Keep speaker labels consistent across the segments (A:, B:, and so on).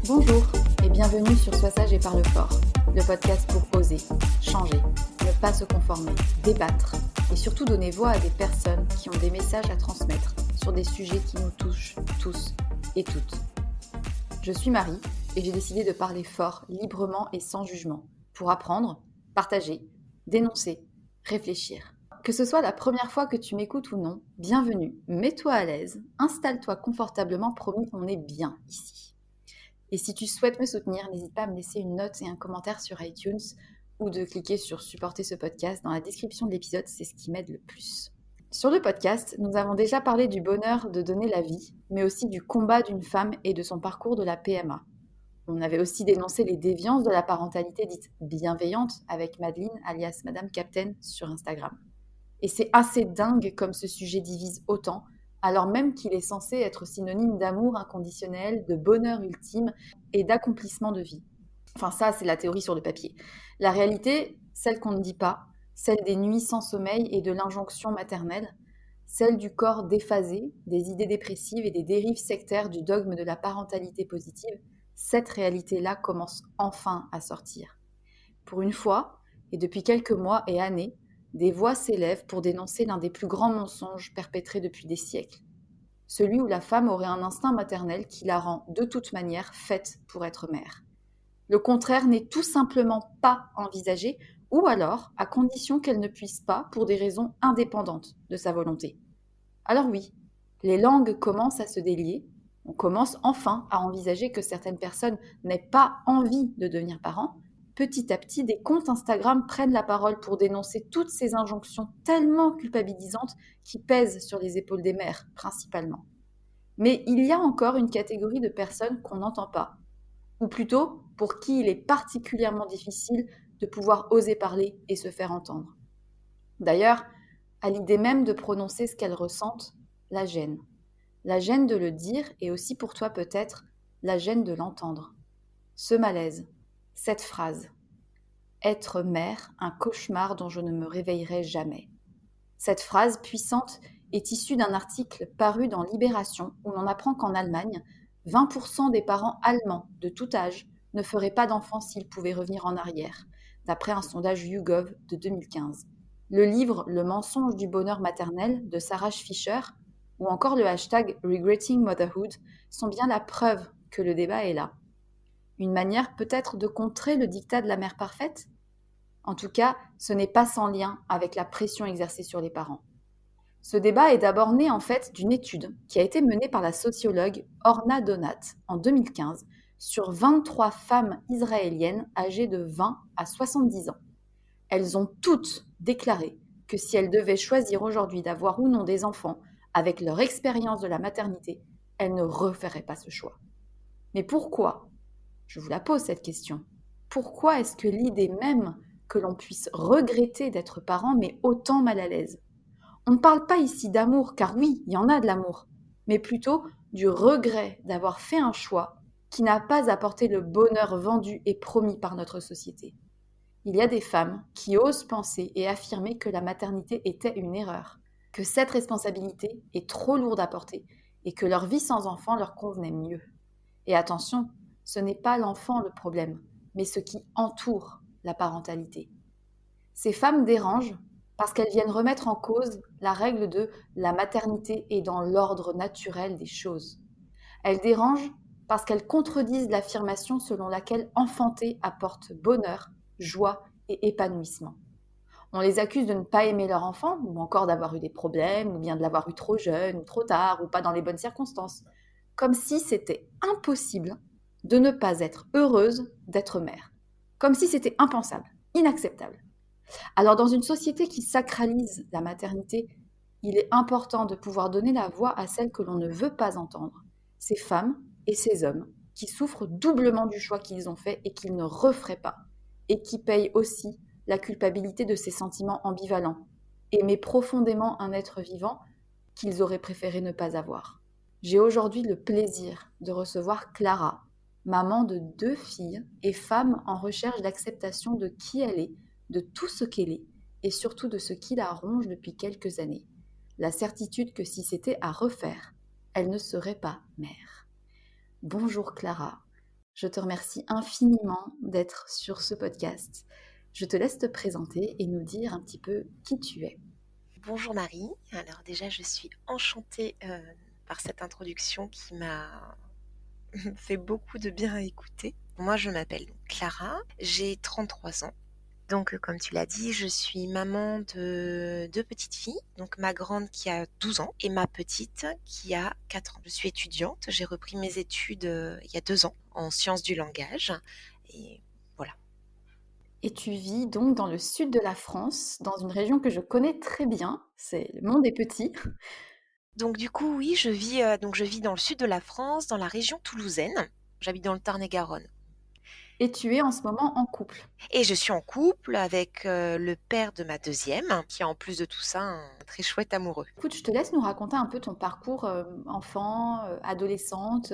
A: Bonjour et bienvenue sur Sois sage et parle fort, le podcast pour oser, changer, ne pas se conformer, débattre et surtout donner voix à des personnes qui ont des messages à transmettre sur des sujets qui nous touchent tous et toutes. Je suis Marie et j'ai décidé de parler fort, librement et sans jugement pour apprendre, partager, dénoncer, réfléchir. Que ce soit la première fois que tu m'écoutes ou non, bienvenue, mets-toi à l'aise, installe-toi confortablement, promis, on est bien ici. Et si tu souhaites me soutenir, n'hésite pas à me laisser une note et un commentaire sur iTunes ou de cliquer sur supporter ce podcast. Dans la description de l'épisode, c'est ce qui m'aide le plus. Sur le podcast, nous avons déjà parlé du bonheur de donner la vie, mais aussi du combat d'une femme et de son parcours de la PMA. On avait aussi dénoncé les déviances de la parentalité dite bienveillante avec Madeleine, alias Madame Captain, sur Instagram. Et c'est assez dingue comme ce sujet divise autant, alors même qu'il est censé être synonyme d'amour inconditionnel, de bonheur ultime et d'accomplissement de vie. Enfin ça, c'est la théorie sur le papier. La réalité, celle qu'on ne dit pas, celle des nuits sans sommeil et de l'injonction maternelle, celle du corps déphasé, des idées dépressives et des dérives sectaires du dogme de la parentalité positive, cette réalité-là commence enfin à sortir. Pour une fois, et depuis quelques mois et années, des voix s'élèvent pour dénoncer l'un des plus grands mensonges perpétrés depuis des siècles. Celui où la femme aurait un instinct maternel qui la rend de toute manière faite pour être mère. Le contraire n'est tout simplement pas envisagé, ou alors à condition qu'elle ne puisse pas pour des raisons indépendantes de sa volonté. Alors oui, les langues commencent à se délier, on commence enfin à envisager que certaines personnes n'aient pas envie de devenir parents. Petit à petit, des comptes Instagram prennent la parole pour dénoncer toutes ces injonctions tellement culpabilisantes qui pèsent sur les épaules des mères, principalement. Mais il y a encore une catégorie de personnes qu'on n'entend pas, ou plutôt pour qui il est particulièrement difficile de pouvoir oser parler et se faire entendre. D'ailleurs, à l'idée même de prononcer ce qu'elles ressentent, la gêne. La gêne de le dire et aussi pour toi peut-être la gêne de l'entendre. Ce malaise, cette phrase. Être mère, un cauchemar dont je ne me réveillerai jamais. Cette phrase puissante est issue d'un article paru dans Libération où l'on apprend qu'en Allemagne, 20% des parents allemands de tout âge ne feraient pas d'enfants s'ils pouvaient revenir en arrière, d'après un sondage YouGov de 2015. Le livre Le mensonge du bonheur maternel de Sarah Fisher ou encore le hashtag Regretting Motherhood sont bien la preuve que le débat est là. Une manière peut-être de contrer le diktat de la mère parfaite ? En tout cas, ce n'est pas sans lien avec la pression exercée sur les parents. Ce débat est d'abord né en fait d'une étude qui a été menée par la sociologue Orna Donat en 2015 sur 23 femmes israéliennes âgées de 20 à 70 ans. Elles ont toutes déclaré que si elles devaient choisir aujourd'hui d'avoir ou non des enfants avec leur expérience de la maternité, elles ne referaient pas ce choix. Mais pourquoi ? Je vous la pose cette question. Pourquoi est-ce que l'idée même que l'on puisse regretter d'être parent met autant mal à l'aise ? On ne parle pas ici d'amour, car oui, il y en a de l'amour, mais plutôt du regret d'avoir fait un choix qui n'a pas apporté le bonheur vendu et promis par notre société. Il y a des femmes qui osent penser et affirmer que la maternité était une erreur, que cette responsabilité est trop lourde à porter et que leur vie sans enfant leur convenait mieux. Et attention, ce n'est pas l'enfant le problème, mais ce qui entoure la parentalité. Ces femmes dérangent parce qu'elles viennent remettre en cause la règle de la maternité est dans l'ordre naturel des choses. Elles dérangent parce qu'elles contredisent l'affirmation selon laquelle enfanter apporte bonheur, joie et épanouissement. On les accuse de ne pas aimer leur enfant, ou encore d'avoir eu des problèmes, ou bien de l'avoir eu trop jeune, ou trop tard, ou pas dans les bonnes circonstances. Comme si c'était impossible de ne pas être heureuse d'être mère. Comme si c'était impensable, inacceptable. Alors dans une société qui sacralise la maternité, il est important de pouvoir donner la voix à celles que l'on ne veut pas entendre, ces femmes et ces hommes qui souffrent doublement du choix qu'ils ont fait et qu'ils ne referaient pas, et qui payent aussi la culpabilité de ces sentiments ambivalents, aimer profondément un être vivant qu'ils auraient préféré ne pas avoir. J'ai aujourd'hui le plaisir de recevoir Clara, maman de 2 filles et femme en recherche d'acceptation de qui elle est, de tout ce qu'elle est, et surtout de ce qui la ronge depuis quelques années. La certitude que si c'était à refaire, elle ne serait pas mère. Bonjour Clara, Je te remercie infiniment d'être sur ce podcast. Je te laisse te présenter et nous dire un petit peu qui tu es.
B: Bonjour Marie. Alors déjà, je suis enchantée par cette introduction qui m'a fait beaucoup de bien à écouter. Moi, je m'appelle Clara, j'ai 33 ans. Donc, comme tu l'as dit, je suis maman de deux petites filles. Donc, ma grande qui a 12 ans et ma petite qui a 4 ans. Je suis étudiante. J'ai repris mes études il y a 2 ans en sciences du langage. Et voilà.
A: Et tu vis donc dans le sud de la France, dans une région que je connais très bien, c'est le monde est petit.
B: Donc du coup, oui, je vis dans le sud de la France, dans la région toulousaine. J'habite dans le Tarn-et-Garonne.
A: Et tu es en ce moment en couple.
B: Et je suis en couple avec le père de ma deuxième, qui est en plus de tout ça un très chouette amoureux.
A: Écoute, je te laisse nous raconter un peu ton parcours enfant, adolescente,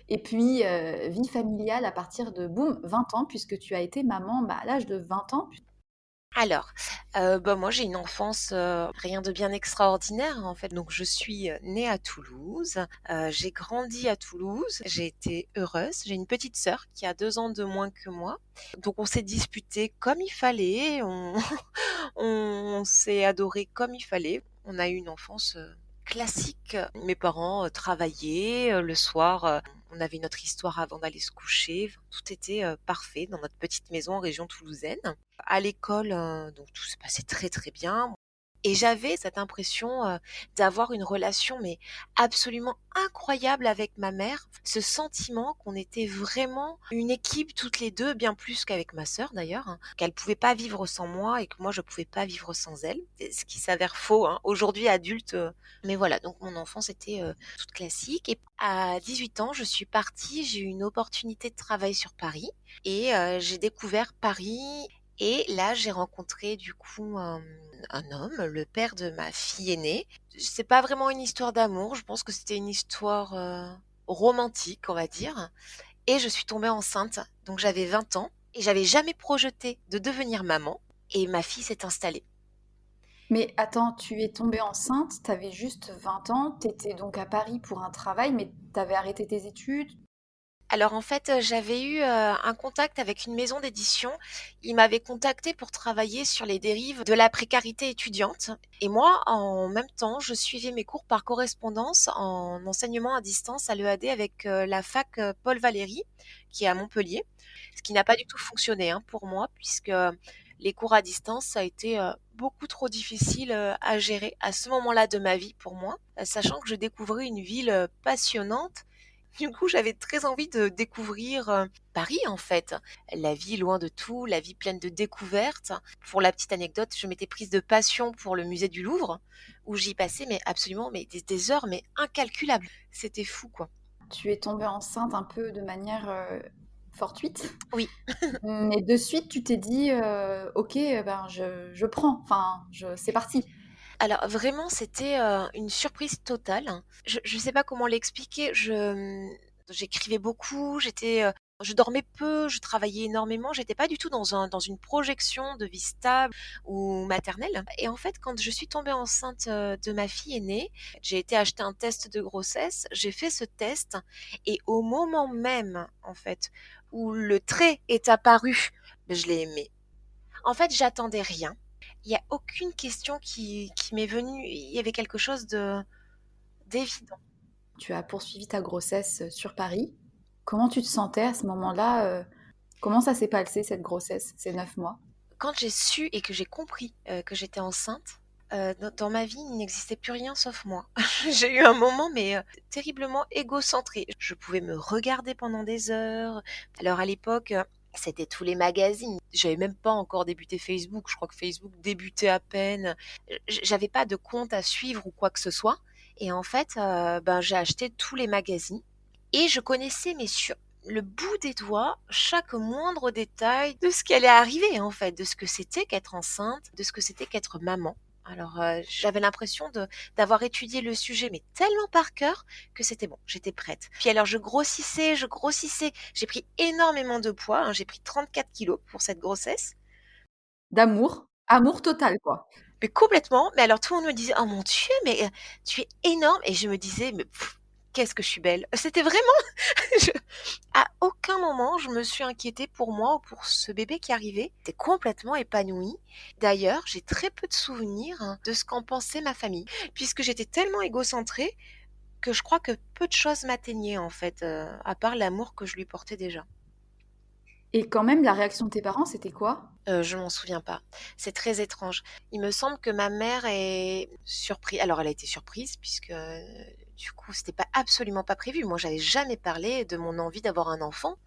A: et puis vie familiale à partir de, boum, 20 ans, puisque tu as été maman bah, à l'âge de 20 ans.
B: Alors, moi j'ai une enfance, rien de bien extraordinaire en fait. Donc je suis, née à Toulouse, j'ai grandi à Toulouse, j'ai été heureuse. J'ai une petite sœur qui a 2 ans de moins que moi. Donc on s'est disputés comme il fallait, on on s'est adorés comme il fallait. On a eu une enfance, classique. Mes parents, travaillaient, le soir, on avait notre histoire avant d'aller se coucher. Enfin, tout était, parfait dans notre petite maison en région toulousaine. À l'école, donc tout se passait très, très bien et j'avais cette impression, d'avoir une relation mais absolument incroyable avec ma mère. Ce sentiment qu'on était vraiment une équipe toutes les 2, bien plus qu'avec ma sœur d'ailleurs, hein, qu'elle pouvait pas vivre sans moi et que moi je pouvais pas vivre sans elle. Et ce qui s'avère faux, hein, aujourd'hui adulte, mais voilà, donc mon enfance était, toute classique et à 18 ans, je suis partie, j'ai eu une opportunité de travail sur Paris et j'ai découvert Paris et là, j'ai rencontré du coup un homme, le père de ma fille aînée. C'est pas vraiment une histoire d'amour, je pense que c'était une histoire romantique, on va dire. Et je suis tombée enceinte, donc j'avais 20 ans et j'avais jamais projeté de devenir maman. Et ma fille s'est installée.
A: Mais attends, tu es tombée enceinte, tu avais juste 20 ans, tu étais donc à Paris pour un travail, mais tu avais arrêté tes études.
B: Alors en fait, j'avais eu, un contact avec une maison d'édition. Ils m'avaient contactée pour travailler sur les dérives de la précarité étudiante et moi, en même temps, je suivais mes cours par correspondance en enseignement à distance à l'EAD avec, la fac, Paul Valéry, qui est à Montpellier. Ce qui n'a pas du tout fonctionné, hein, pour moi puisque, les cours à distance, ça a été, beaucoup trop difficile, à gérer à ce moment-là de ma vie pour moi, sachant que je découvrais une ville, passionnante. Du coup, j'avais très envie de découvrir, Paris, en fait. La vie loin de tout, la vie pleine de découvertes. Pour la petite anecdote, je m'étais prise de passion pour le musée du Louvre, où j'y passais mais absolument mais des heures mais incalculables. C'était fou, quoi.
A: Tu es tombée enceinte un peu de manière fortuite,
B: Oui.
A: mais de suite tu t'es dit ok, ben je prends, enfin c'est parti.
B: Alors vraiment, c'était, une surprise totale. Je sais pas comment l'expliquer. J'écrivais beaucoup, je dormais peu, je travaillais énormément. J'étais pas du tout dans une projection de vie stable ou maternelle et en fait, quand je suis tombée enceinte, de ma fille aînée, j'ai été acheter un test de grossesse. J'ai fait ce test et au moment même, en fait, où le trait est apparu, je l'ai aimé. En fait, j'attendais rien. Il y a aucune question qui m'est venue. Il y avait quelque chose de d'évident.
A: Tu as poursuivi ta grossesse sur Paris. Comment tu te sentais à ce moment-là comment ça s'est passé cette grossesse, ces 9 mois?
B: Quand j'ai su et que j'ai compris, que j'étais enceinte, dans ma vie, il n'existait plus rien sauf moi. J'ai eu un moment, mais, terriblement égocentré. Je pouvais me regarder pendant des heures. Alors à l'époque, c'était tous les magazines. J'avais même pas encore débuté Facebook. Je crois que Facebook débutait à peine. J'avais pas de compte à suivre ou quoi que ce soit et en fait, j'ai acheté tous les magazines et je connaissais mais sur le bout des doigts chaque moindre détail de ce qui allait arriver en fait, de ce que c'était qu'être enceinte, de ce que c'était qu'être maman. Alors, j'avais l'impression de d'avoir étudié le sujet, mais tellement par cœur que c'était bon, j'étais prête. Puis alors je grossissais, j'ai pris énormément de poids, hein, j'ai pris 34 kilos pour cette grossesse.
A: D'amour, amour total quoi.
B: Mais complètement, mais alors tout le monde me disait: «Oh mon Dieu, mais, tu es énorme» et je me disais: «Mais pff, qu'est-ce que je suis belle. C'était vraiment je à aucun moment je me suis inquiétée pour moi ou pour ce bébé qui arrivait. J'étais complètement épanouie. D'ailleurs, j'ai très peu de souvenirs, hein, de ce qu'en pensait ma famille, puisque j'étais tellement égocentrée que je crois que peu de choses m'atteignaient en fait, à part l'amour que je lui portais déjà.
A: Et quand même, la réaction de tes parents, c'était quoi?
B: Je m'en souviens pas. C'est très étrange. Il me semble que ma mère est surprise. Alors elle a été surprise puisque, du coup, c'était pas absolument pas prévu. Moi, j'avais jamais parlé de mon envie d'avoir un enfant,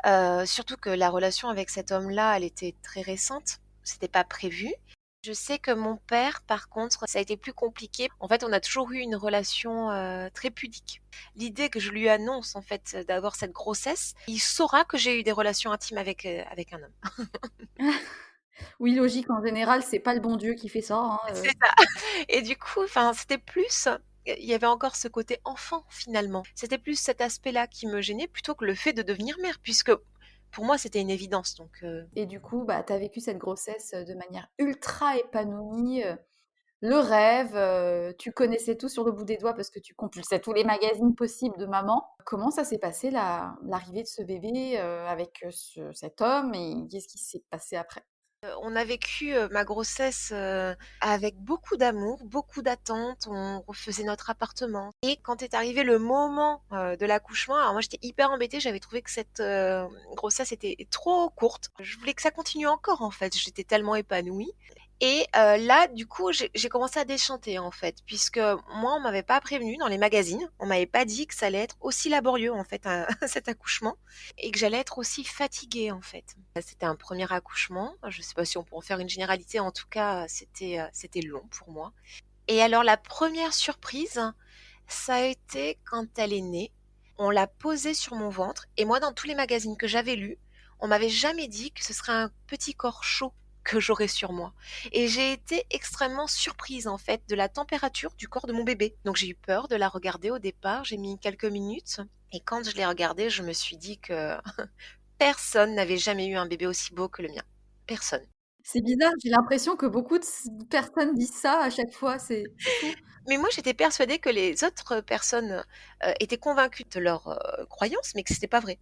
B: surtout que la relation avec cet homme-là, elle était très récente. C'était pas prévu. Je sais que mon père, par contre, ça a été plus compliqué. En fait, on a toujours eu une relation, très pudique. L'idée que je lui annonce, en fait, d'avoir cette grossesse, il saura que j'ai eu des relations intimes avec un homme.
A: Oui, logique, en général, c'est pas le bon Dieu qui fait ça, hein,
B: C'est ça. Et du coup, enfin, c'était plus il y avait encore ce côté enfant finalement. C'était plus cet aspect-là qui me gênait plutôt que le fait de devenir mère puisque pour moi c'était une évidence donc
A: et du coup, bah, tu as vécu cette grossesse, de manière ultra épanouie, le rêve, tu connaissais tout sur le bout des doigts parce que tu compulsais tous les magazines possibles de maman. Comment ça s'est passé l'arrivée de ce bébé, avec, cet homme et qu'est-ce qui s'est passé après?
B: on a vécu, ma grossesse, avec beaucoup d'amour, beaucoup d'attentes. On refaisait notre appartement et quand est arrivé le moment, de l'accouchement, alors moi j'étais hyper embêtée, j'avais trouvé que cette, grossesse était trop courte. Je voulais que ça continue encore en fait, j'étais tellement épanouie. Et là, du coup, j'ai commencé à déchanter, en fait, puisque moi, on m'avait pas prévenue dans les magazines. On m'avait pas dit que ça allait être aussi laborieux, en fait, cet accouchement et que j'allais être aussi fatiguée, en fait. C'était un premier accouchement. Je sais pas si on peut en faire une généralité. En tout cas, c'était long pour moi. Et alors, la première surprise, ça a été quand elle est née. On l'a posée sur mon ventre et moi, dans tous les magazines que j'avais lus, on m'avait jamais dit que ce serait un petit corps chaud que j'aurais sur moi. Et j'ai été extrêmement surprise en fait de la température du corps de mon bébé. Donc j'ai eu peur de la regarder au départ, j'ai mis quelques minutes et quand je l'ai regardée, je me suis dit que personne n'avait jamais eu un bébé aussi beau que le mien. Personne.
A: C'est bizarre, j'ai l'impression que beaucoup de personnes disent ça à chaque fois, c'est fou.
B: Mais moi, j'étais persuadée que les autres personnes, étaient convaincues de leur, croyance, mais que c'était pas vrai.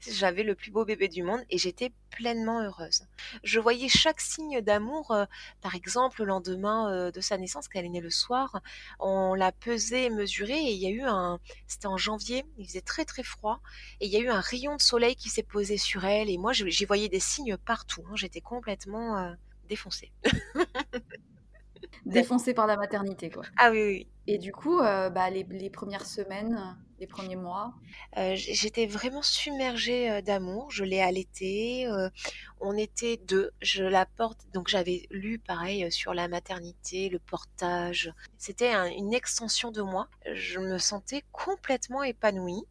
B: J'avais le plus beau bébé du monde et j'étais pleinement heureuse. Je voyais chaque signe d'amour, par exemple, le lendemain, de sa naissance, quand elle est née le soir, on l'a pesée et mesurée et il y a eu un c'était en janvier, il faisait très, très froid et il y a eu un rayon de soleil qui s'est posé sur elle et moi, j'y voyais des signes partout, hein. J'étais complètement, défoncée.
A: Défoncée par la maternité, quoi.
B: Ah oui, oui, oui.
A: Et du coup, bah, les 1res semaines, les premiers mois,
B: J'étais vraiment submergée, d'amour. Je l'ai allaitée, on était 2. Je la porte donc j'avais lu pareil, sur la maternité, le portage. C'était une extension de moi. Je me sentais complètement épanouie.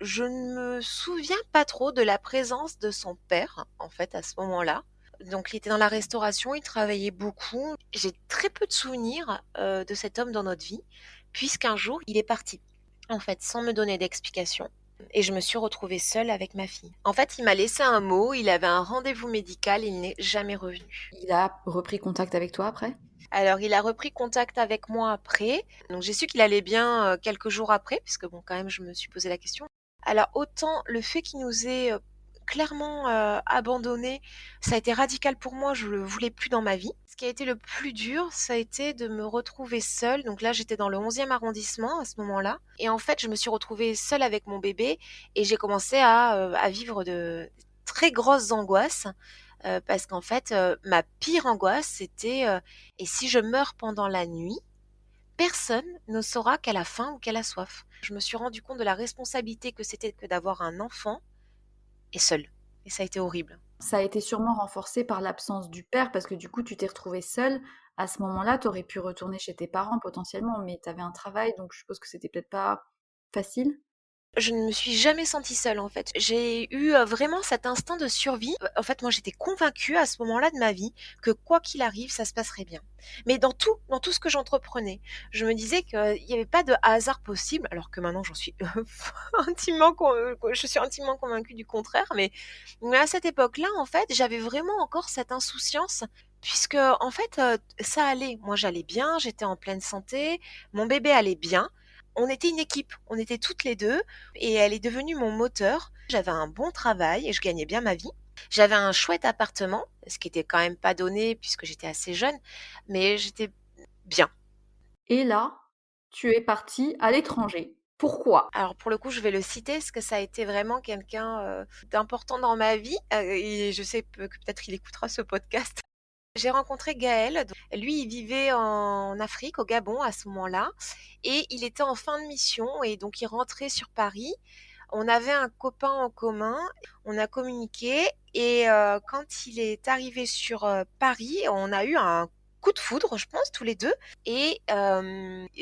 B: Je ne me souviens pas trop de la présence de son père, en fait, à ce moment-là. Donc il était dans la restauration, il travaillait beaucoup. J'ai très peu de souvenirs, de cet homme dans notre vie, puisqu'un jour, il est parti, en fait, sans me donner d'explication et je me suis retrouvée seule avec ma fille. En fait, il m'a laissé un mot, il avait un rendez-vous médical, il n'est jamais revenu.
A: il a repris contact avec toi après?
B: Alors il a repris contact avec moi après, donc j'ai su qu'il allait bien, quelques jours après, puisque bon, quand même, je me suis posé la question. Alors autant le fait qu'il nous ait, clairement, abandonnés, ça a été radical pour moi, je le voulais plus dans ma vie. Ce qui a été le plus dur, ça a été de me retrouver seule, donc là, j'étais dans le 11e arrondissement à ce moment-là et en fait, je me suis retrouvée seule avec mon bébé et j'ai commencé à vivre de très grosses angoisses, parce qu'en fait, ma pire angoisse, c'était, et si je meurs pendant la nuit? Personne ne saura qu'elle a faim ou qu'elle a soif. Je me suis rendu compte de la responsabilité que c'était que d'avoir un enfant et seule. Et ça a été horrible.
A: Ça a été sûrement renforcé par l'absence du père parce que du coup, tu t'es retrouvée seule. À ce moment-là, tu aurais pu retourner chez tes parents potentiellement, mais tu avais un travail, donc je suppose que c'était peut-être pas facile?
B: Je ne me suis jamais sentie seule en fait. J'ai eu, vraiment cet instinct de survie. En fait, moi j'étais convaincue à ce moment-là de ma vie que quoi qu'il arrive, ça se passerait bien. Mais dans tout ce que j'entreprenais, je me disais qu'il y avait pas de hasard possible, alors que maintenant j'en suis je suis intimement convaincue du contraire, mais à cette époque-là, en fait, j'avais vraiment encore cette insouciance puisque en fait, ça allait. Moi j'allais bien, j'étais en pleine santé, mon bébé allait bien. on était une équipe, on était toutes les 2 et elle est devenue mon moteur. J'avais un bon travail et je gagnais bien ma vie. J'avais un chouette appartement, ce qui était quand même pas donné puisque j'étais assez jeune, mais j'étais bien.
A: Et là, tu es partie à l'étranger. Pourquoi?
B: Alors pour le coup, je vais le citer parce que ça a été vraiment quelqu'un, d'important dans ma vie, et je sais que peut-être il écoutera ce podcast. J'ai rencontré Gaël, donc lui, il vivait en Afrique, au Gabon à ce moment-là et il était en fin de mission et donc il rentrait sur Paris. On avait un copain en commun, on a communiqué et quand il est arrivé sur, Paris, on a eu un coup de foudre, je pense, tous les 2 et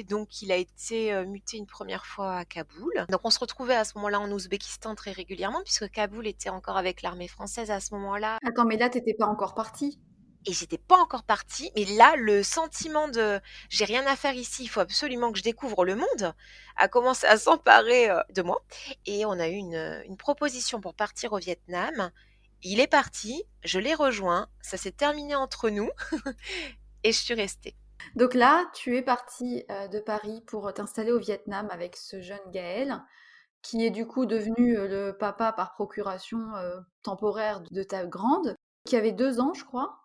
B: donc il a été, muté une première fois à Kaboul. Donc on se retrouvait à ce moment-là en Ouzbékistan très régulièrement puisque Kaboul était encore avec l'armée française à ce moment-là.
A: Attends, mais là, t'étais pas encore partie?
B: Et j'étais pas encore partie, mais là, le sentiment de j'ai rien à faire ici, il faut absolument que je découvre le monde, a commencé à s'emparer de moi. Et on a eu une proposition pour partir au Vietnam. Il est parti, je l'ai rejoint, ça s'est terminé entre nous et je suis restée.
A: Donc là, tu es partie, de Paris pour t'installer au Vietnam avec ce jeune Gaël, qui est du coup devenu, le papa par procuration, temporaire de ta grande, qui avait 2 ans, je crois?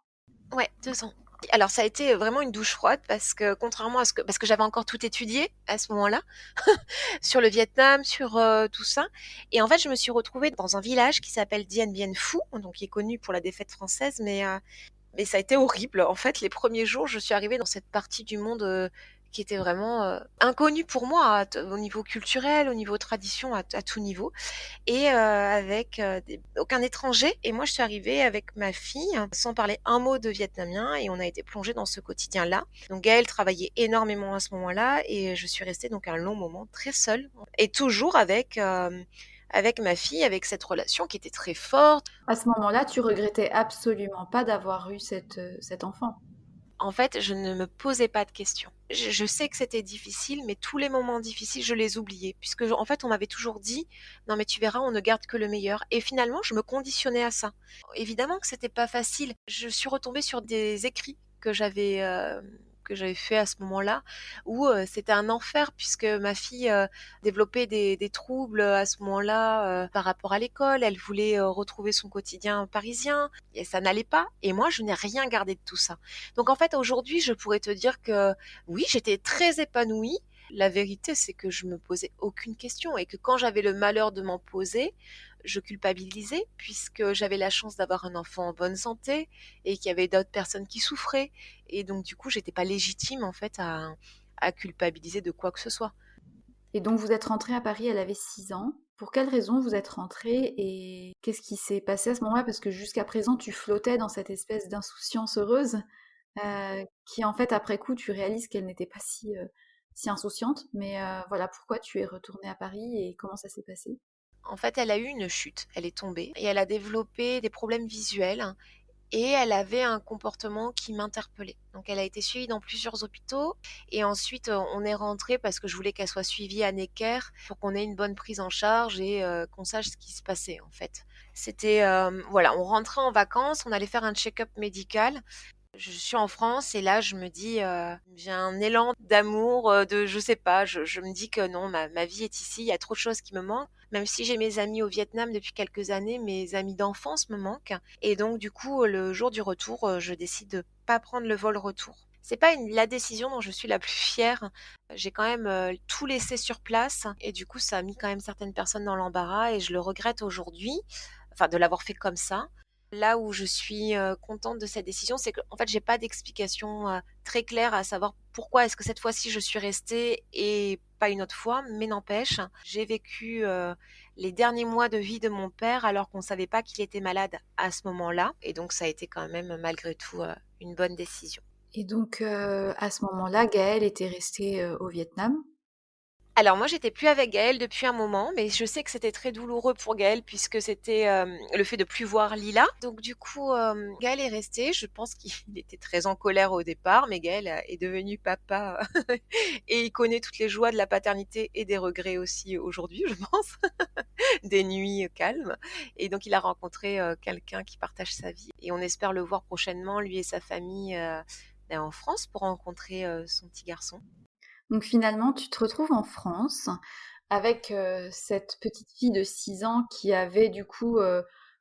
B: Ouais, 2 ans. Alors ça a été vraiment une douche froide parce que contrairement à ce que parce que j'avais encore tout étudié à ce moment-là, sur le Vietnam, sur, tout ça et en fait, je me suis retrouvée dans un village qui s'appelle Dien Bien Phu, donc qui est connu pour la défaite française, mais ça a été horrible. En fait, les premiers jours, je suis arrivée dans cette partie du monde, qui était vraiment, inconnue pour moi au niveau culturel, au niveau tradition, à tout niveau et avec, aucun étranger et moi je suis arrivée avec ma fille, sans parler un mot de vietnamien et on a été plongés dans ce quotidien-là. Donc Gaëlle travaillait énormément à ce moment-là et je suis restée donc un long moment très seule et toujours avec ma fille, avec cette relation qui était très forte.
A: À ce moment-là, tu regrettais absolument pas d'avoir eu cet enfant?
B: En fait, je ne me posais pas de questions. Je sais que c'était difficile, mais tous les moments difficiles, je les oubliais puisque en fait, on m'avait toujours dit: «Non, mais tu verras, on ne garde que le meilleur» et finalement, je me conditionnais à ça. Évidemment que c'était pas facile. Je suis retombée sur des écrits que j'avais fait à ce moment-là où, c'était un enfer puisque ma fille, développait des troubles, à ce moment-là, par rapport à l'école. Elle voulait, retrouver son quotidien parisien et ça n'allait pas et moi, je n'ai rien gardé de tout ça. Donc en fait, aujourd'hui, je pourrais te dire que oui, j'étais très épanouie. La vérité, c'est que je me posais aucune question et que quand j'avais le malheur de m'en poser, je culpabilisais puisque j'avais la chance d'avoir un enfant en bonne santé et qu'il y avait d'autres personnes qui souffraient et donc du coup, j'étais pas légitime en fait à culpabiliser de quoi que ce soit.
A: Et donc vous êtes rentrée à Paris, elle avait 6 ans. Pour quelle raison vous êtes rentrée et qu'est-ce qui s'est passé à ce moment-là? Parce que jusqu'à présent, tu flottais dans cette espèce d'insouciance heureuse, qui en fait, après coup, tu réalises qu'elle n'était pas si insouciante. Mais voilà, pourquoi tu es retournée à Paris et comment ça s'est passé?
B: En fait, elle a eu une chute, elle est tombée et elle a développé des problèmes visuels et elle avait un comportement qui m'interpellait. Donc elle a été suivie dans plusieurs hôpitaux et ensuite, on est rentré parce que je voulais qu'elle soit suivie à Necker pour qu'on ait une bonne prise en charge et qu'on sache ce qui se passait, en fait. C'était, voilà, on rentrait en vacances, on allait faire un check-up médical. Je suis en France et là, je me dis, j'ai un élan d'amour, de je sais pas, je me dis que non, ma vie est ici, il y a trop de choses qui me manquent. Même si j'ai mes amis au Vietnam depuis quelques années, mes amis d'enfance me manquent et donc du coup, le jour du retour, je décide de pas prendre le vol retour. C'est pas la décision dont je suis la plus fière. J'ai quand même, tout laissé sur place et du coup, ça a mis quand même certaines personnes dans l'embarras et je le regrette aujourd'hui, enfin de l'avoir fait comme ça. Là où je suis, contente de cette décision, c'est qu'en fait, j'ai pas d'explication, très claire à savoir pourquoi est-ce que cette fois-ci je suis restée et pas une autre fois, mais n'empêche, j'ai vécu, les derniers mois de vie de mon père alors qu'on savait pas qu'il était malade à ce moment-là et donc ça a été quand même malgré tout, une bonne décision.
A: Et donc, à ce moment-là, Gaëlle était restée au Vietnam.
B: Alors moi, j'étais plus avec Gaël depuis un moment, mais je sais que c'était très douloureux pour Gaël puisque c'était, le fait de plus voir Lila. Donc du coup, Gaël est resté. Je pense qu'il était très en colère au départ, mais Gaël, est devenu papa et il connaît toutes les joies de la paternité et des regrets aussi aujourd'hui, je pense, des nuits, calmes et donc il a rencontré, quelqu'un qui partage sa vie et on espère le voir prochainement, lui et sa famille, en France pour rencontrer, son petit garçon.
A: Donc finalement, tu te retrouves en France avec, cette petite fille de 6 ans qui avait du coup,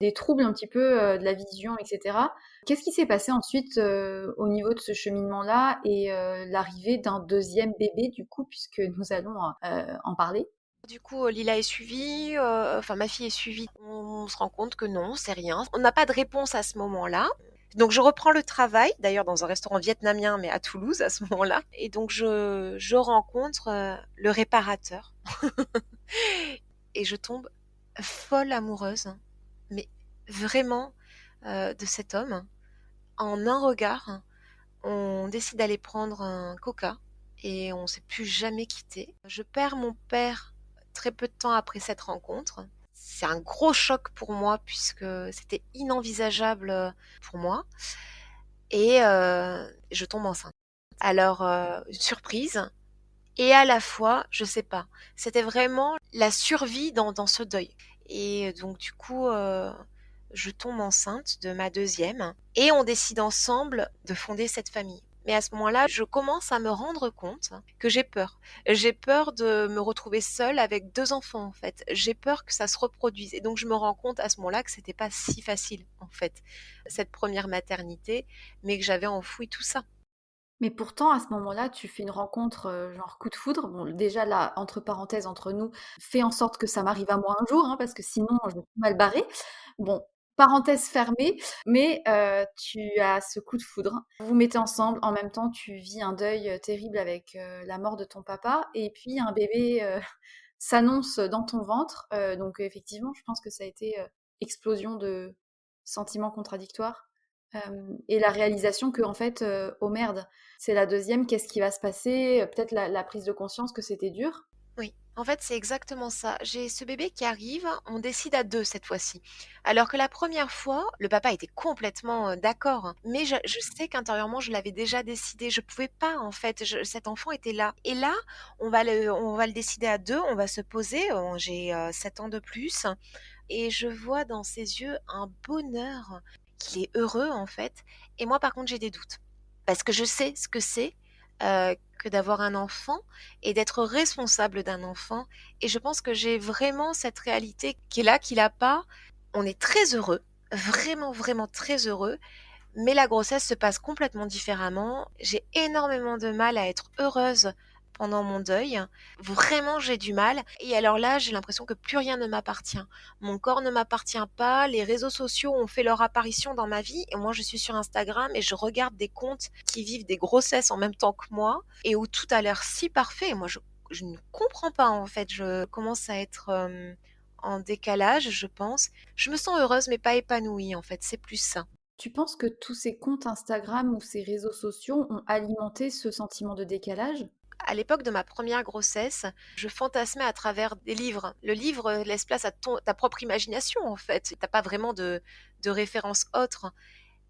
A: des troubles un petit peu, de la vision et cetera. Qu'est-ce qui s'est passé ensuite, au niveau de ce cheminement-là et l'arrivée d'un deuxième bébé du coup, puisque nous allons, en parler?
B: Du coup, Lila est suivie, enfin ma fille est suivie. On se rend compte que non, c'est rien. On n'a pas de réponse à ce moment-là. Donc je reprends le travail, d'ailleurs dans un restaurant vietnamien, mais à Toulouse à ce moment-là. Et donc je rencontre le réparateur et je tombe folle amoureuse, mais vraiment de cet homme. En un regard, on décide d'aller prendre un coca et on s'est plus jamais quitté. Je perds mon père très peu de temps après cette rencontre. C'est un gros choc pour moi puisque c'était inenvisageable pour moi et je tombe enceinte. Alors, une surprise et à la fois, je sais pas, c'était vraiment la survie dans ce deuil. Et donc du coup, je tombe enceinte de ma deuxième et on décide ensemble de fonder cette famille. Mais à ce moment-là, je commence à me rendre compte que j'ai peur. J'ai peur de me retrouver seule avec 2 enfants, en fait. J'ai peur que ça se reproduise et donc je me rends compte à ce moment-là que c'était pas si facile, en fait, cette première maternité, mais que j'avais enfoui tout ça.
A: Mais pourtant, à ce moment-là, tu fais une rencontre, genre coup de foudre. Bon, déjà là, entre parenthèses, entre nous, fais en sorte que ça m'arrive à moi un jour, hein, parce que sinon je vais tout mal barrer. Bon, parenthèse fermée, mais tu as ce coup de foudre. Vous vous mettez ensemble, en même temps, tu vis un deuil, terrible avec, la mort de ton papa et puis un bébé, s'annonce dans ton ventre. Donc effectivement, je pense que ça a été, explosion de sentiments contradictoires. Et la réalisation que en fait, «Oh merde, c'est la deuxième, qu'est-ce qui va se passer?» Peut-être la prise de conscience que c'était dur?
B: Oui, en fait, c'est exactement ça. J'ai ce bébé qui arrive, on décide à 2 cette fois-ci. Alors que la première fois, le papa était complètement, d'accord, hein, mais je sais qu'intérieurement, je l'avais déjà décidé. Je pouvais pas, en fait, je cet enfant était là et là, on va le décider à 2. On va se poser, j'ai, 7 ans de plus et je vois dans ses yeux un bonheur, qu'il est heureux, en fait et moi, par contre, j'ai des doutes. Parce que je sais ce que c'est, que d'avoir un enfant et d'être responsable d'un enfant et je pense que j'ai vraiment cette réalité qui est là, qu'il a pas. On est très heureux, vraiment, vraiment très heureux, mais la grossesse se passe complètement différemment. J'ai énormément de mal à être heureuse pendant mon deuil. Vraiment, j'ai du mal. Et alors là, j'ai l'impression que plus rien ne m'appartient. Mon corps ne m'appartient pas. Les réseaux sociaux ont fait leur apparition dans ma vie. Et moi, je suis sur Instagram et je regarde des comptes qui vivent des grossesses en même temps que moi et où tout a l'air si parfait. Et moi, je ne comprends pas, en fait. Je commence à être en décalage, je pense. Je me sens heureuse, mais pas épanouie, en fait. C'est plus ça.
A: Tu penses que tous ces comptes Instagram ou ces réseaux sociaux ont alimenté ce sentiment de décalage?
B: À l'époque de ma première grossesse, je fantasmais à travers des livres. Le livre laisse place à ta propre imagination, en fait. T'as pas vraiment de référence autre.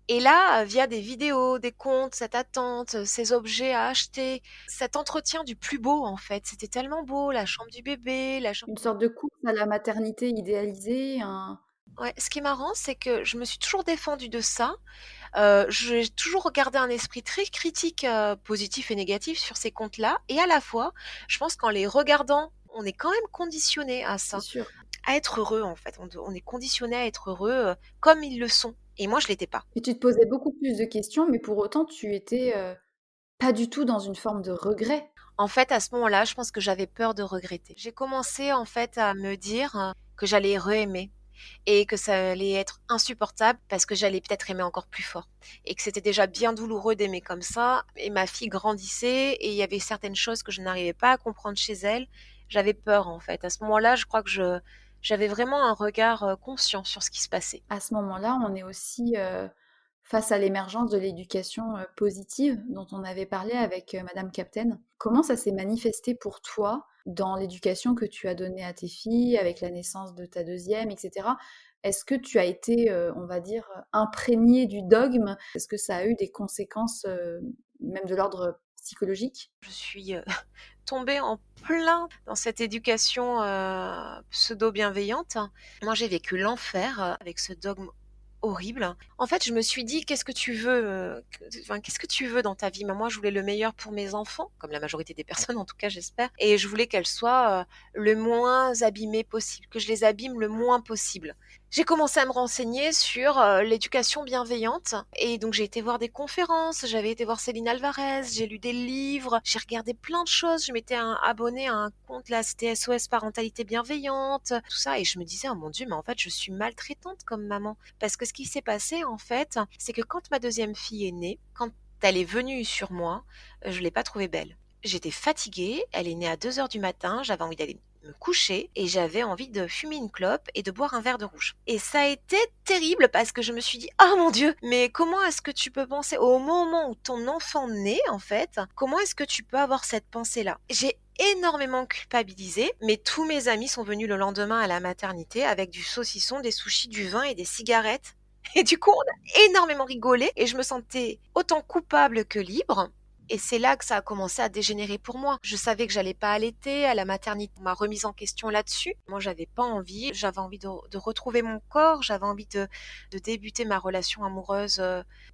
B: Et là, via des vidéos, des comptes, cette attente, ces objets à acheter, cet entretien du plus beau, en fait. C'était tellement beau, la chambre du bébé, la chambre.
A: Une sorte de course à la maternité idéalisée, un
B: Ouais, ce qui est marrant, c'est que je me suis toujours défendue de ça. J'ai toujours regardé un esprit très critique, positif et négatif sur ces comptes-là et à la fois, je pense qu'en les regardant, on est quand même conditionné à
A: c'est
B: ça,
A: sûr.
B: à être heureux en fait. On est conditionné à être heureux, comme ils le sont et moi je l'étais pas.
A: Et tu te posais beaucoup plus de questions, mais pour autant tu étais, pas du tout dans une forme de regret.
B: En fait, à ce moment-là, je pense que j'avais peur de regretter. J'ai commencé en fait à me dire, que j'allais re-aimer et que ça allait être insupportable parce que j'allais peut-être aimer encore plus fort et que c'était déjà bien douloureux d'aimer comme ça et ma fille grandissait et il y avait certaines choses que je n'arrivais pas à comprendre chez elle. J'avais peur en fait. À ce moment-là, je crois que j'avais vraiment un regard, conscient sur ce qui se passait.
A: À ce moment-là, on est aussi, face à l'émergence de l'éducation, positive dont on avait parlé avec, madame Captain. Comment ça s'est manifesté pour toi dans l'éducation que tu as donnée à tes filles, avec la naissance de ta deuxième, et cetera? Est-ce que tu as été, on va dire, imprégnée du dogme? Est-ce que ça a eu des conséquences, même de l'ordre psychologique?
B: Je suis, tombée en plein dans cette éducation, pseudo bienveillante. Moi, j'ai vécu l'enfer, avec ce dogme horrible. En fait, je me suis dit: «Qu'est-ce que tu veux, qu'est-ce que tu veux dans ta vie?» Moi, je voulais le meilleur pour mes enfants, comme la majorité des personnes en tout cas, j'espère, et je voulais qu'elles soient, le moins abîmées possible, que je les abîme le moins possible. J'ai commencé à me renseigner sur, l'éducation bienveillante, et donc j'ai été voir des conférences, j'avais été voir Céline Alvarez, j'ai lu des livres, j'ai regardé plein de choses. Je m'étais abonnée à un compte là, c'était SOS Parentalité Bienveillante, tout ça, et je me disais: «Oh mon Dieu, mais en fait, je suis maltraitante comme maman». Parce que ce qui s'est passé, en fait, c'est que quand ma deuxième fille est née, quand elle est venue sur moi, je l'ai pas trouvée belle. J'étais fatiguée, elle est née à 2 heures du matin, j'avais envie d'aller me coucher et j'avais envie de fumer une clope et de boire un verre de rouge. Et ça a été terrible parce que je me suis dit: «Oh mon Dieu, mais comment est-ce que tu peux penser au moment où ton enfant naît, en fait, comment est-ce que tu peux avoir cette pensée-là?» J'ai énormément culpabilisé, mais tous mes amis sont venus le lendemain à la maternité avec du saucisson, des sushis, du vin et des cigarettes. Et du coup, on a énormément rigolé et je me sentais autant coupable que libre. Et c'est là que ça a commencé à dégénérer pour moi. Je savais que j'allais pas allaiter, à la maternité, on m'a remise en question là-dessus. Moi, j'avais pas envie, j'avais envie de retrouver mon corps, j'avais envie de débuter ma relation amoureuse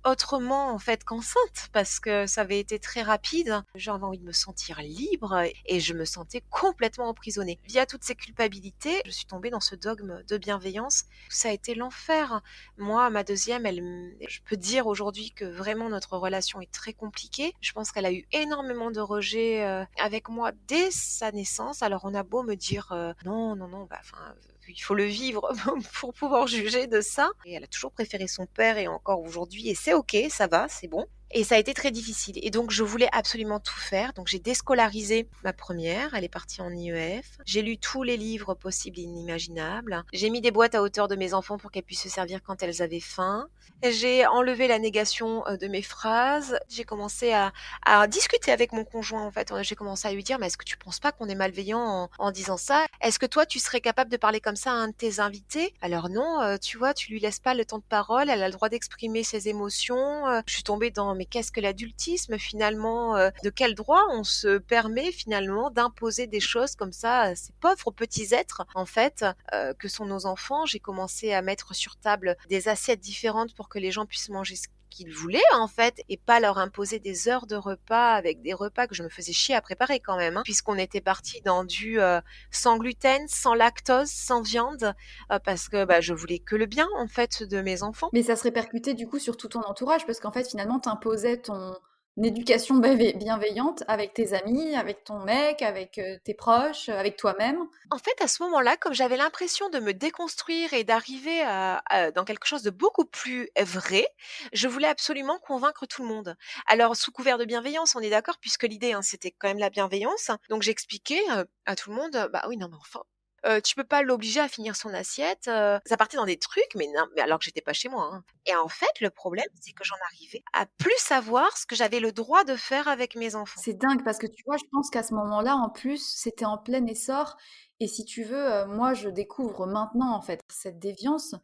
B: autrement en fait qu'enceinte, parce que ça avait été très rapide. J'avais envie de me sentir libre et je me sentais complètement emprisonnée. Via toutes ces culpabilités, je suis tombée dans ce dogme de bienveillance. Ça a été l'enfer. Moi, ma deuxième, je peux dire aujourd'hui que vraiment notre relation est très compliquée. Je pense qu'elle a eu énormément de rejets avec moi dès sa naissance. Alors on a beau me dire non, non, non, bah enfin. Il faut le vivre pour pouvoir juger de ça. Et elle a toujours préféré son père et encore aujourd'hui, et c'est ok, ça va, c'est bon. Et ça a été très difficile. Et donc, je voulais absolument tout faire. Donc, j'ai déscolarisé ma première. Elle est partie en IEF. J'ai lu tous les livres possibles et inimaginables. J'ai mis des boîtes à hauteur de mes enfants pour qu'elles puissent se servir quand elles avaient faim. J'ai enlevé la négation de mes phrases. J'ai commencé à discuter avec mon conjoint, en fait. J'ai commencé à lui dire, mais est-ce que tu penses pas qu'on est malveillant en disant ça? Est-ce que toi, tu serais capable de parler comme ça à un de tes invités? Alors non, tu vois, tu lui laisses pas le temps de parole. Elle a le droit d'exprimer ses émotions. Je suis tombée dans, mais qu'est-ce que l'adultisme finalement? De quel droit on se permet finalement d'imposer des choses comme ça à ces pauvres petits êtres, en fait, que sont nos enfants? J'ai commencé à mettre sur table des assiettes différentes pour que les gens puissent manger ce qu'ils voulaient, en fait, et pas leur imposer des heures de repas avec des repas que je me faisais chier à préparer quand même, hein, puisqu'on était parti dans du sans gluten, sans lactose, sans viande, parce que bah, je voulais que le bien en fait de mes enfants.
A: Mais ça se répercutait du coup sur tout ton entourage parce qu'en fait, finalement, tu imposais ton éducation bienveillante avec tes amis, avec ton mec, avec tes proches, avec toi-même.
B: En fait, à ce moment-là, comme j'avais l'impression de me déconstruire et d'arriver dans quelque chose de beaucoup plus vrai, je voulais absolument convaincre tout le monde. Alors, sous couvert de bienveillance, on est d'accord, puisque l'idée, hein, c'était quand même la bienveillance. Donc, j'expliquais à tout le monde, bah oui, non, mais enfin, tu peux pas l'obliger à finir son assiette. Ça partait dans des trucs, mais non, mais alors que j'étais pas chez moi, hein. Et en fait, le problème, c'est que j'en arrivais à plus savoir ce que j'avais le droit de faire avec mes enfants.
A: C'est dingue parce que tu vois, je pense qu'à ce moment-là, en plus, c'était en plein essor. Et si tu veux, moi, je découvre maintenant, en fait, cette déviance.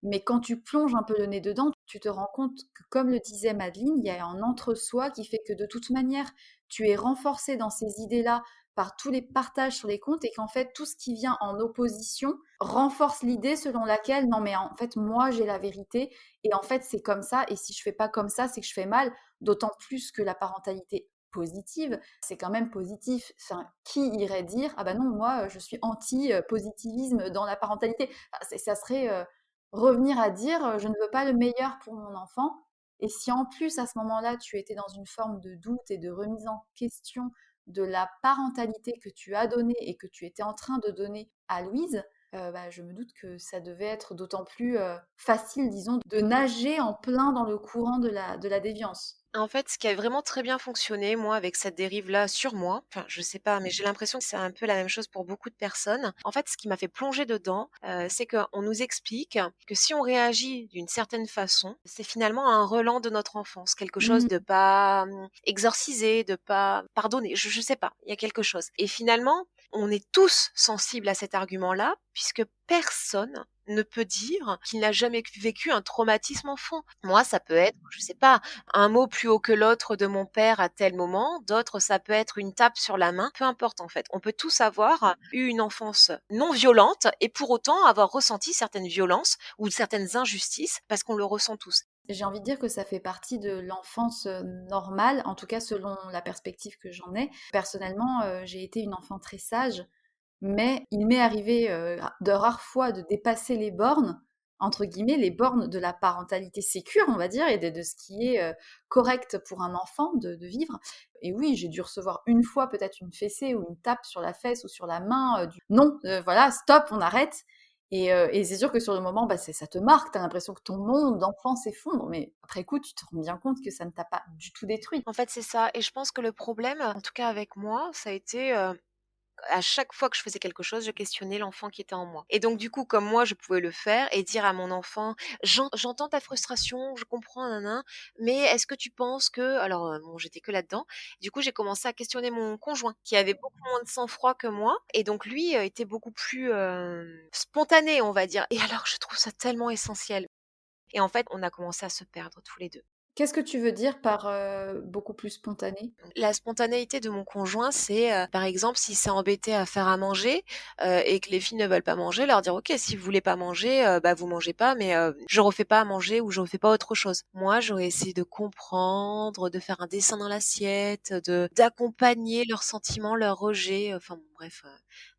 A: Mais quand tu plonges un peu le nez dedans, tu te rends compte que, comme le disait Madeleine, il y a un entre-soi qui fait que de toute manière, tu es renforcé dans ces idées-là par tous les partages sur les comptes et qu'en fait, tout ce qui vient en opposition renforce l'idée selon laquelle, non, mais en fait, moi, j'ai la vérité et en fait, c'est comme ça. Et si je fais pas comme ça, c'est que je fais mal. D'autant plus que la parentalité positive, c'est quand même positif. Enfin, qui irait dire, ah bah non, moi, je suis anti-positivisme dans la parentalité. Enfin, ça serait revenir à dire, je ne veux pas le meilleur pour mon enfant. Et si en plus, à ce moment-là, tu étais dans une forme de doute et de remise en question de la parentalité que tu as donnée et que tu étais en train de donner à Louise, bah, je me doute que ça devait être d'autant plus facile, disons, de nager en plein dans le courant de la déviance.
B: En fait, ce qui a vraiment très bien fonctionné, moi, avec cette dérive-là sur moi, enfin, je sais pas, mais j'ai l'impression que c'est un peu la même chose pour beaucoup de personnes. En fait, ce qui m'a fait plonger dedans, c'est qu'on nous explique que si on réagit d'une certaine façon, c'est finalement un relent de notre enfance, quelque chose
A: Mmh.
B: de pas exorcisé, de pas pardonné, je sais pas, il y a quelque chose. Et finalement, on est tous sensibles à cet argument-là, puisque personne ne peut dire qu'il n'a jamais vécu un traumatisme enfant. Moi, ça peut être, je sais pas, un mot plus haut que l'autre de mon père à tel moment, d'autres, ça peut être une tape sur la main, peu importe en fait. On peut tous avoir eu une enfance non violente et pour autant avoir ressenti certaines violences ou certaines injustices parce qu'on le ressent tous.
A: J'ai envie de dire que ça fait partie de l'enfance normale, en tout cas selon la perspective que j'en ai. Personnellement, j'ai été une enfant très sage, mais il m'est arrivé de rares fois de dépasser les bornes, entre guillemets, les bornes de la parentalité sécure, on va dire, et de ce qui est correct pour un enfant de vivre. Et oui, j'ai dû recevoir une fois peut-être une fessée ou une tape sur la fesse ou sur la main. Non, voilà, stop, on arrête. Et c'est sûr que sur le moment, bah, ça te marque, tu as l'impression que ton monde d'enfant s'effondre, mais après coup, tu te rends bien compte que ça ne t'a pas du tout détruit.
B: En fait, c'est ça. Et je pense que le problème, en tout cas avec moi, ça a été à chaque fois que je faisais quelque chose, je questionnais l'enfant qui était en moi. Et donc du coup, comme moi, je pouvais le faire et dire à mon enfant: J'entends ta frustration, je comprends, nin mais est-ce que tu penses que…» Alors bon, j'étais que là-dedans. Du coup, j'ai commencé à questionner mon conjoint, qui avait beaucoup moins de sang-froid que moi et donc lui, était beaucoup plus, spontané, on va dire et alors je trouve ça tellement essentiel et en fait, on a commencé à se perdre tous les 2.
A: Qu'est-ce que tu veux dire par beaucoup plus spontané?
B: La spontanéité de mon conjoint, c'est, par exemple, s'il s'est embêté à faire à manger, et que les filles ne veulent pas manger, leur dire: «OK, si vous voulez pas manger, bah, vous mangez pas, mais je refais pas à manger ou je refais pas autre chose». Moi, j'aurais essayé de comprendre, de faire un dessin dans l'assiette, d'accompagner leurs sentiments, leurs rejets, enfin bon, bref,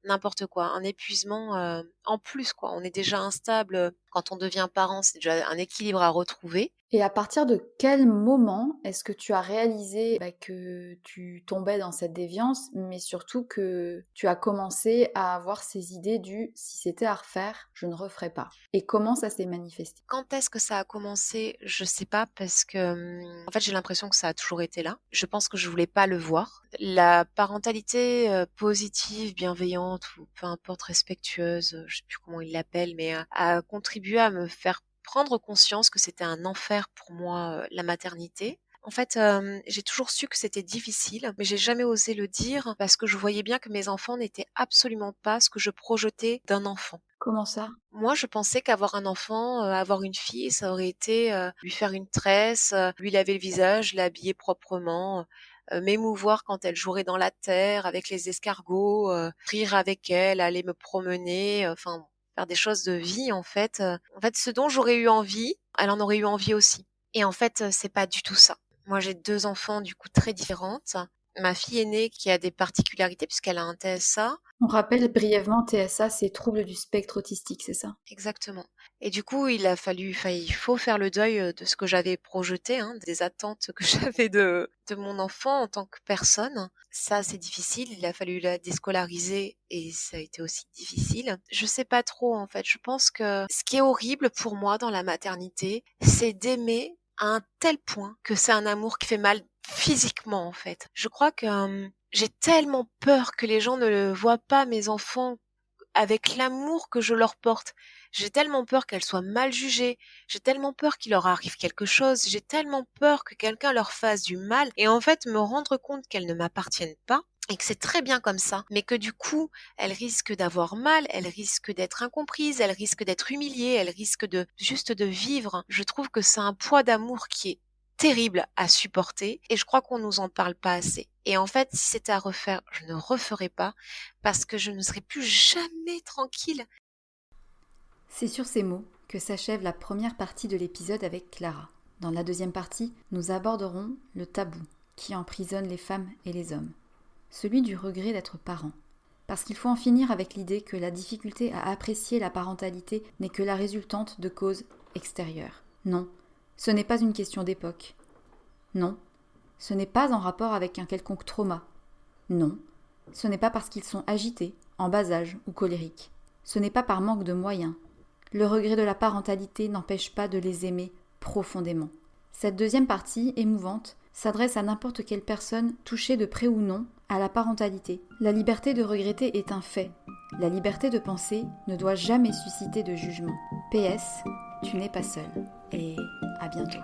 B: n'importe quoi. Un épuisement, en plus, quoi. On est déjà instable, quand on devient parent, c'est déjà un équilibre à retrouver.
A: Et à partir de quel moment est-ce que tu as réalisé bah, que tu tombais dans cette déviance, mais surtout que tu as commencé à avoir ces idées du si c'était à refaire, je ne referais pas. Et comment ça s'est manifesté?
B: Quand est-ce que ça a commencé? Je sais pas parce que, en fait, j'ai l'impression que ça a toujours été là. Je pense que je voulais pas le voir. La parentalité, positive, bienveillante ou peu importe respectueuse, je sais plus comment ils l'appellent, mais, a contribué à me faire prendre conscience que c'était un enfer pour moi, la maternité. En fait, j'ai toujours su que c'était difficile, mais j'ai jamais osé le dire parce que je voyais bien que mes enfants n'étaient absolument pas ce que je projetais d'un enfant.
A: Comment ça?
B: Moi, je pensais qu'avoir un enfant, avoir une fille, ça aurait été, lui faire une tresse, lui laver le visage, l'habiller proprement, m'émouvoir quand elle jouerait dans la terre avec les escargots, rire avec elle, aller me promener, enfin, faire des choses de vie, en fait. En fait, ce dont j'aurais eu envie, elle en aurait eu envie aussi et en fait, c'est pas du tout ça. Moi, j'ai 2 enfants, du coup, très différentes. Ma fille aînée qui a des particularités puisqu'elle a un TSA.
A: On rappelle brièvement TSA, c'est trouble du spectre autistique, c'est ça?
B: Exactement. Et du coup, il faut faire le deuil, de ce que j'avais projeté, hein, des attentes que j'avais de mon enfant en tant que personne. Ça, c'est difficile. Il a fallu la déscolariser et ça a été aussi difficile. Je sais pas trop, en fait. Je pense que ce qui est horrible pour moi dans la maternité, c'est d'aimer à un tel point que c'est un amour qui fait mal physiquement, en fait. Je crois que, j'ai tellement peur que les gens ne le voient pas, mes enfants, avec l'amour que je leur porte. J'ai tellement peur qu'elles soient mal jugées, j'ai tellement peur qu'il leur arrive quelque chose, j'ai tellement peur que quelqu'un leur fasse du mal et en fait me rendre compte qu'elles ne m'appartiennent pas et que c'est très bien comme ça, mais que du coup, elles risquent d'avoir mal, elles risquent d'être incomprises, elles risquent d'être humiliées, elles risquent de juste de vivre. Je trouve que c'est un poids d'amour qui est terrible à supporter et je crois qu'on nous en parle pas assez. Et en fait, si c'était à refaire, je ne referais pas parce que je ne serai plus jamais tranquille.
A: C'est sur ces mots que s'achève la première partie de l'épisode avec Clara. Dans la deuxième partie, nous aborderons le tabou qui emprisonne les femmes et les hommes. Celui du regret d'être parent. Parce qu'il faut en finir avec l'idée que la difficulté à apprécier la parentalité n'est que la résultante de causes extérieures. Non, ce n'est pas une question d'époque. Non, ce n'est pas en rapport avec un quelconque trauma. Non, ce n'est pas parce qu'ils sont agités, en bas âge ou colériques. Ce n'est pas par manque de moyens. Le regret de la parentalité n'empêche pas de les aimer profondément. Cette deuxième partie, émouvante, s'adresse à n'importe quelle personne touchée de près ou non à la parentalité. La liberté de regretter est un fait. La liberté de penser ne doit jamais susciter de jugement. PS, tu n'es pas seul. Et à bientôt.